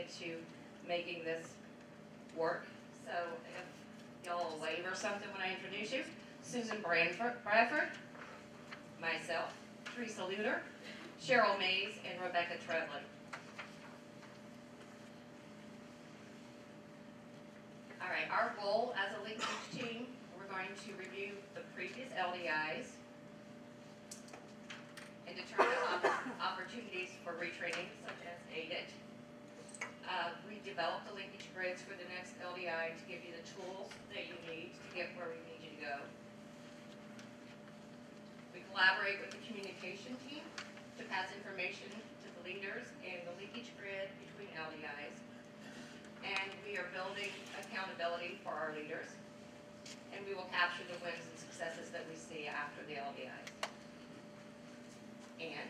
into making this work. So if y'all wave or something when I introduce you, Susan Bradford, myself, Teresa Luter, Cheryl Mays, and Rebecca Trebley. All right, our goal as a linkage team, we're going to review the previous LDIs and determine opportunities for retraining, such as Audits. We developed the linkage grids for the next LDI to give you the tools that you need to get where we need you to go. We collaborate with the communication team to pass information to the leaders and the linkage grid between LDIs. And we are building accountability for our leaders. And we will capture the wins and successes that we see after the LDIs. And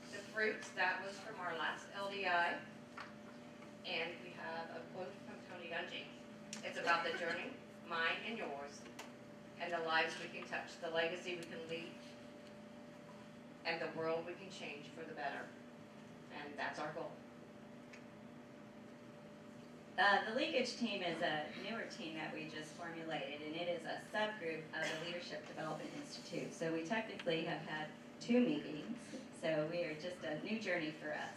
the fruits, that was from our last LDI. And we have a quote from Tony Dungy. It's about the journey, mine and yours, and the lives we can touch, the legacy we can leave, and the world we can change for the better. And that's our goal. The Linkage Team is a newer team that we just formulated, and it is a subgroup of the Leadership Development Institute. So we technically have had 2 meetings, so we are just a new journey for us.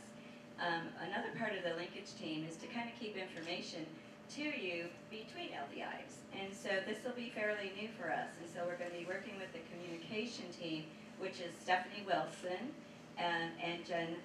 Another part of the Linkage Team is to kind of keep information to you between LDIs. And so this will be fairly new for us. And so we're going to be working with the communication team, which is Stephanie Wilson and Jen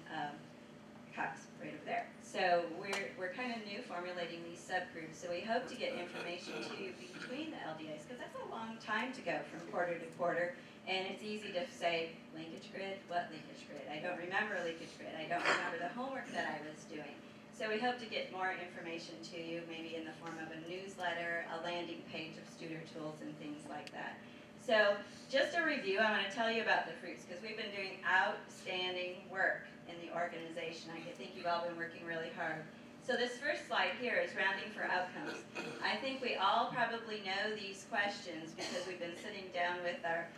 Cox right over there. So we're kind of new formulating these subgroups. So we hope to get information to you between the LDIs, because that's a long time to go from quarter to quarter. And it's easy to say, linkage grid? What linkage grid? I don't remember a linkage grid. I don't remember the homework that I was doing. So we hope to get more information to you, maybe in the form of a newsletter, a landing page of Studer tools, and things like that. So just a review, I want to tell you about the fruits, because we've been doing outstanding work in the organization. I think you've all been working really hard. So this first slide here is rounding for outcomes. I think we all probably know these questions because we've been sitting down with our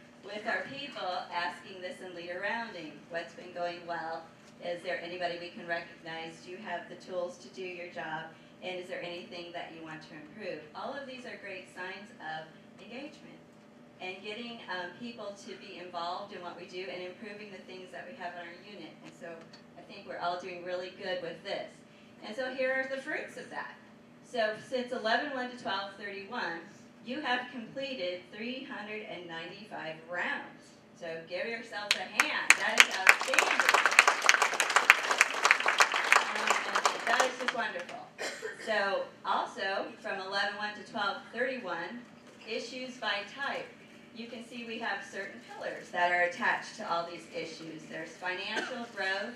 people asking this in leader rounding. What's been going well? Is there anybody we can recognize? Do you have the tools to do your job? And is there anything that you want to improve? All of these are great signs of engagement and getting people to be involved in what we do and improving the things that we have in our unit. And so I think we're all doing really good with this. And so here are the fruits of that. So since 11/1 to 12/31, you have completed 395 rounds. So give yourselves a hand. That is outstanding. That is just wonderful. So also from 11/1 to 12/31, issues by type. You can see we have certain pillars that are attached to all these issues. There's financial growth,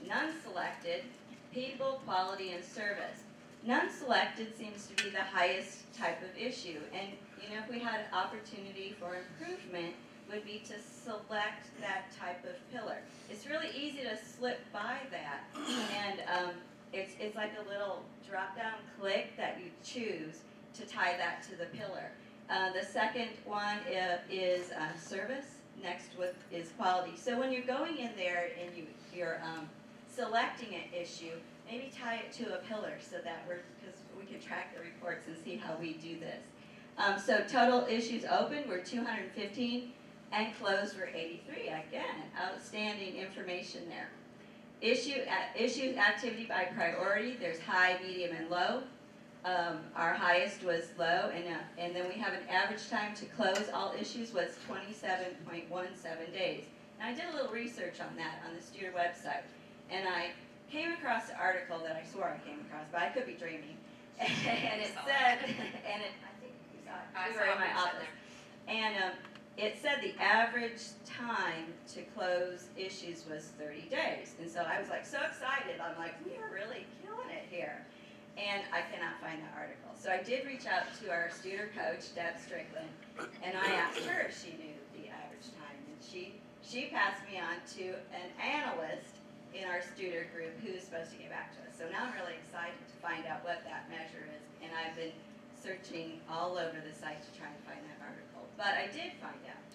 none selected, people, quality, and service. None selected seems to be the highest type of issue. And you know, if we had an opportunity for improvement, would be to select that type of pillar. It's really easy to slip by that, and it's like a little drop-down click that you choose to tie that to the pillar. The second one is service. Next is quality. So when you're going in there and you're selecting an issue, maybe tie it to a pillar so that because we can track the reports and see how we do this. So total issues open were 215 and closed were 83. Again, outstanding information there. Issues activity by priority. There's high, medium, and low. Our highest was low, and then we have an average time to close all issues was 27.17 days. And I did a little research on that on the Studer website, and I came across an article that I swore I came across, but I could be dreaming. And it said, and I think you saw it. You were in my office. And it said the average time to close issues was 30 days. And so I was like so excited. I'm like, we are really killing it here. And I cannot find the article. So I did reach out to our Studer coach, Deb Strickland, and I asked her if she knew the average time. And she passed me on to an analyst in our Studer group who's supposed to get back to us. So now I'm really excited to find out what that measure is. And I've been searching all over the site to try and find that article. But I did find out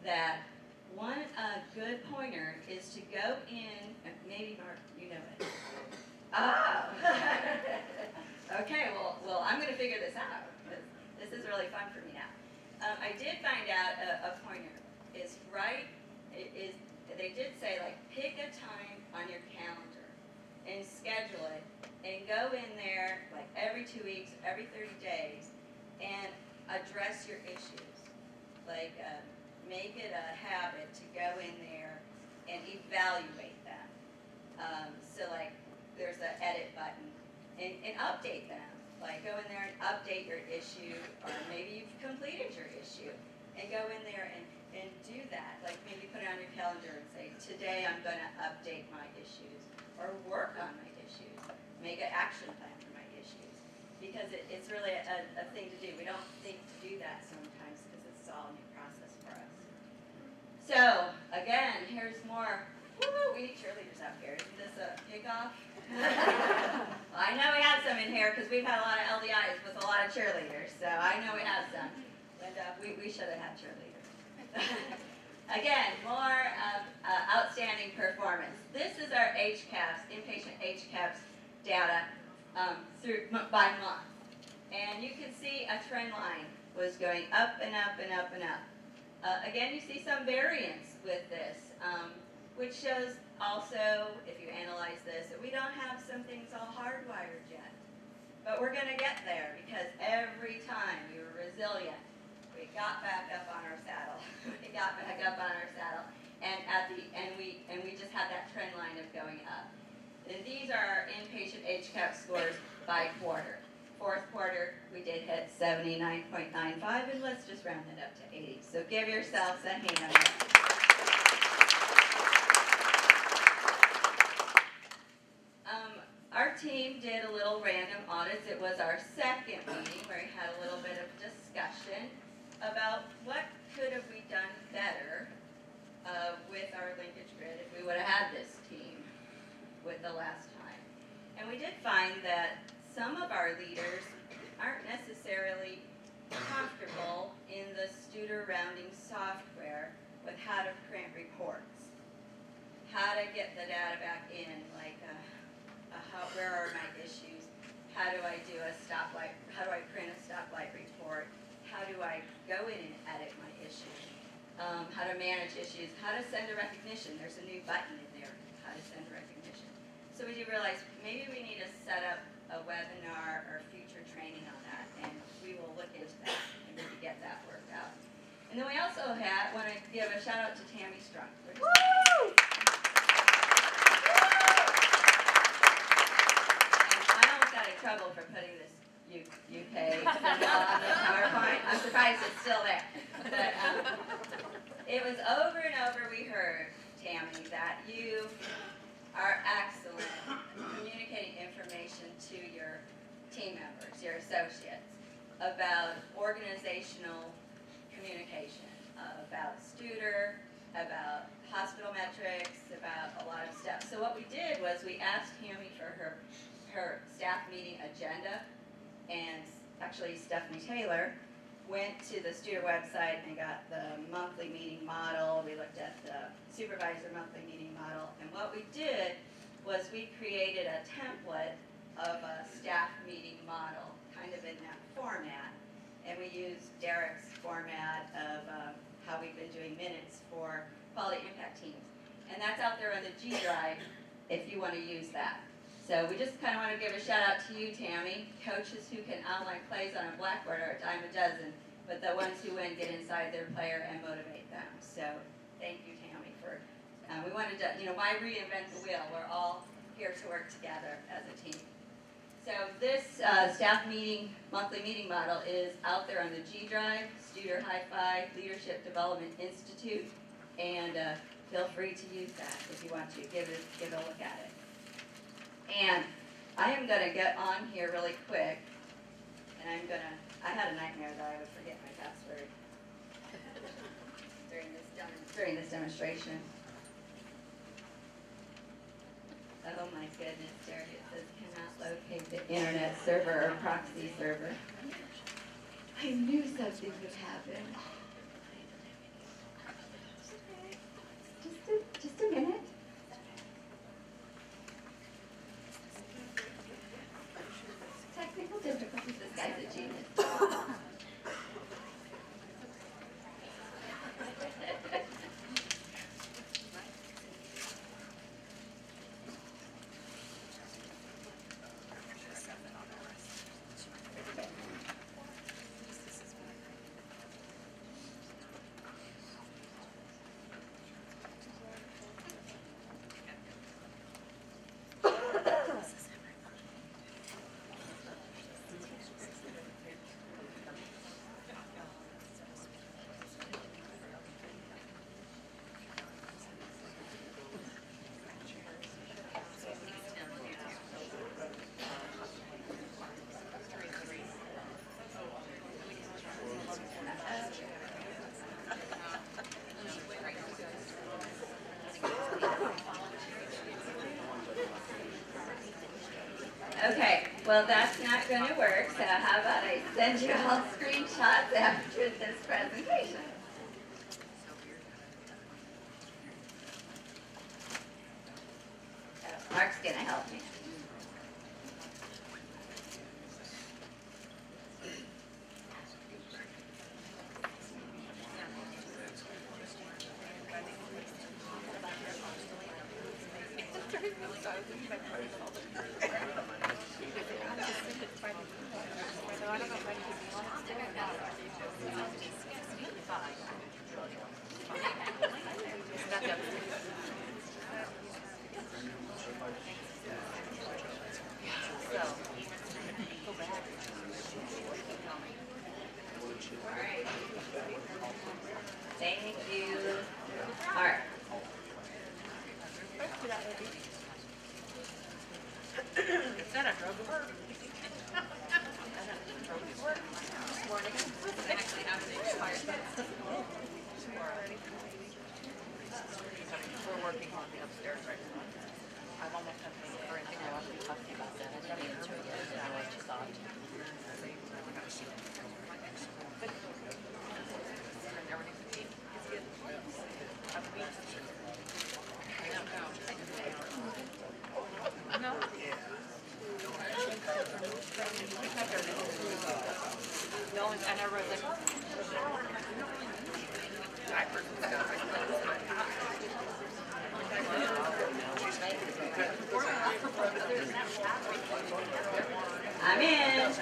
that one good pointer is to go in, maybe Mark, you know it, Oh. Okay, well, I'm going to figure this out. This is really fun for me now. I did find out a pointer is they did say, like, pick a time on your calendar and schedule it and go in there like every 2 weeks, every 30 days and address your issues. Like, make it a habit to go in there and evaluate them. So, like, there's an edit button and update them. Like, go in there and update your issue, or maybe you've completed your issue, and go in there and do that. Like, maybe put it on your calendar and say, today I'm going to update my issues, or work on my issues, make an action plan for my issues. Because it's really a thing to do. We don't think to do that sometimes because it's all a new process for us. So, again, here's more. Woo-hoo, we need cheerleaders out here. Isn't this a kickoff? Well, I know we have some in here because we've had a lot of LDIs with a lot of cheerleaders. So I know we have some. And we should have had cheerleaders. Again, more outstanding performance. This is our HCAHPS, inpatient HCAHPS data by month. And you can see a trend line was going up and up and up and up. Again, you see some variance with this, which shows also, if you analyze this, that we don't have some things all hardwired yet. But we're going to get there because every time we were resilient, we got back up on our saddle. We got back up on our saddle, and we just had that trend line of going up. And these are our inpatient HCAHPS scores by quarter. Fourth quarter, we did hit 79.95, and let's just round it up to 80. So give yourselves a hand. Our team did a little random audits. It was our second meeting where we had a little bit of discussion about what could have we done better with our linkage grid if we would have had this team with the last time. And we did find that some of our leaders aren't necessarily comfortable in the Studer rounding software with how to print reports, how to get the data back in, like where are my issues, how do I do a stoplight, how do I print a stoplight report, how do I go in and edit my issues, how to manage issues, how to send a recognition. There's a new button in there, how to send a recognition. So we do realize maybe we need to set up a webinar or future training on that, and we will look into that and maybe get that worked out. And then we also want to give a shout out to Tammy Strunk. Woo! Trouble for putting this UK symbol on the PowerPoint. I'm surprised it's still there. But it was over and over we heard, Tammy, that you are excellent communicating information to your team members, your associates, about organizational communication, about Studer, about hospital metrics, about a lot of stuff. So what we did was we asked Tammy for her staff meeting agenda, and actually Stephanie Taylor went to the Studer website and got the monthly meeting model. We looked at the supervisor monthly meeting model, and what we did was we created a template of a staff meeting model, kind of in that format, and we used Derek's format of how we've been doing minutes for quality impact teams. And that's out there on the G Drive if you want to use that. So we just kind of want to give a shout out to you, Tammy. Coaches who can outline plays on a blackboard are a dime a dozen, but the ones who win get inside their player and motivate them. So thank you, Tammy, for, we wanted to, why reinvent the wheel? We're all here to work together as a team. So this staff meeting, monthly meeting model is out there on the G Drive, Studer Hi-Fi Leadership Development Institute, and feel free to use that if you want to. Give a look at it. And I am going to get on here really quick, and I had a nightmare that I would forget my password during this demonstration. Oh my goodness, Derek, it says cannot locate the internet server or proxy server. I knew something would happen. Just a minute. Well, that's not going to work, so how about I send you all screenshots after this presentation? Oh, Mark's going to help me. Thank you. All right. Is that a drug alert? Actually happening. We're working on the upstairs right now. I've almost had to for anything I want to be talking about that. I didn't answer it yet. I what you thought. No. No, and I wrote like I'm in.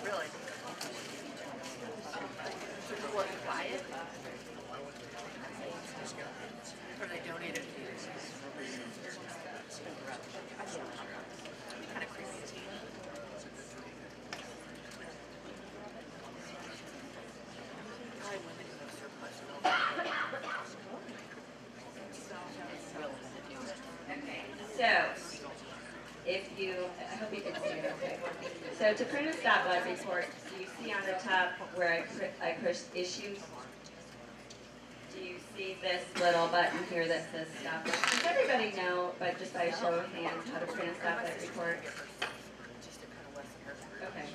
really. What, you buy it? Or they donate it to you? Kind of creepy. Okay, so if you, I hope you can see it okay. So to print a stoplight report, do you see on the top where I pushed issues? Do you see this little button here that says stoplight? Does everybody know, but just by a show of hands, how to print a stoplight report? Okay.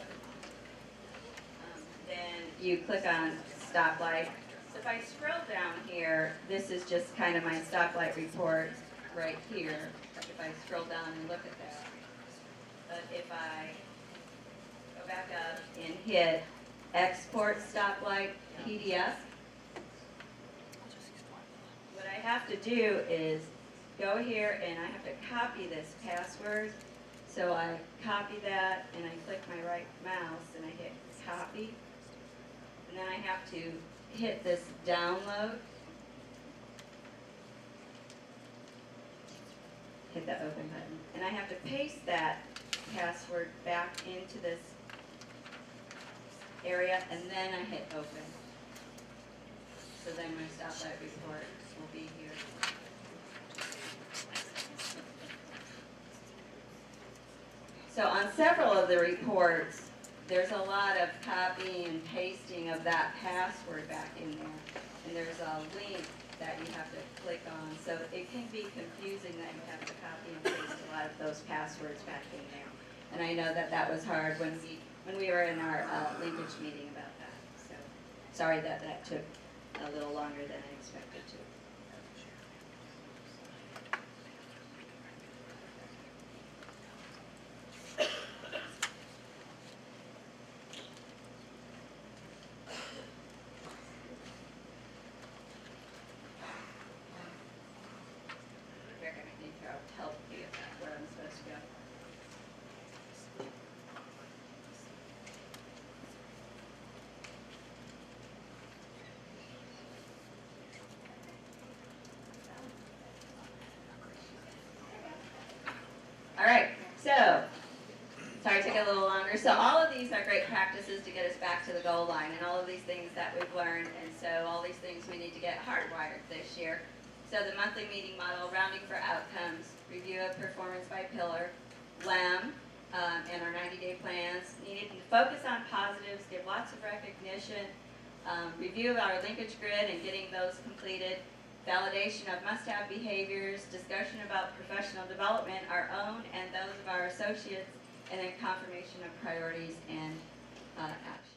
Then you click on stoplight. So if I scroll down here, this is just kind of my stoplight report right here. If I scroll down and look at that. But if I go back up and hit export stoplight PDF, what I have to do is go here and I have to copy this password. So I copy that and I click my right mouse and I hit copy. And then I have to hit this download. Hit the open button. And I have to paste that password back into this area and then I hit open. So then my stoplight report will be here. So on several of the reports, there's a lot of copying and pasting of that password back in there. And there's a link that you have to click on. So it can be confusing that you have to copy and paste a lot of those passwords back in there. And I know that that was hard when we were in our linkage meeting about that. So sorry that that took a little longer than I expected to. We're going to need help to get that where I'm supposed to go. All right, so, sorry it took a little longer. So all of these are great practices to get us back to the goal line and all of these things that we've learned. And so all these things we need to get hardwired this year. So the monthly meeting model, rounding for outcomes, review of performance by pillar, LEM, and our 90-day plans. Needed to focus on positives, give lots of recognition, review of our linkage grid and getting those completed, validation of must-have behaviors, discussion about professional development, our own and those of our associates, and then confirmation of priorities and action.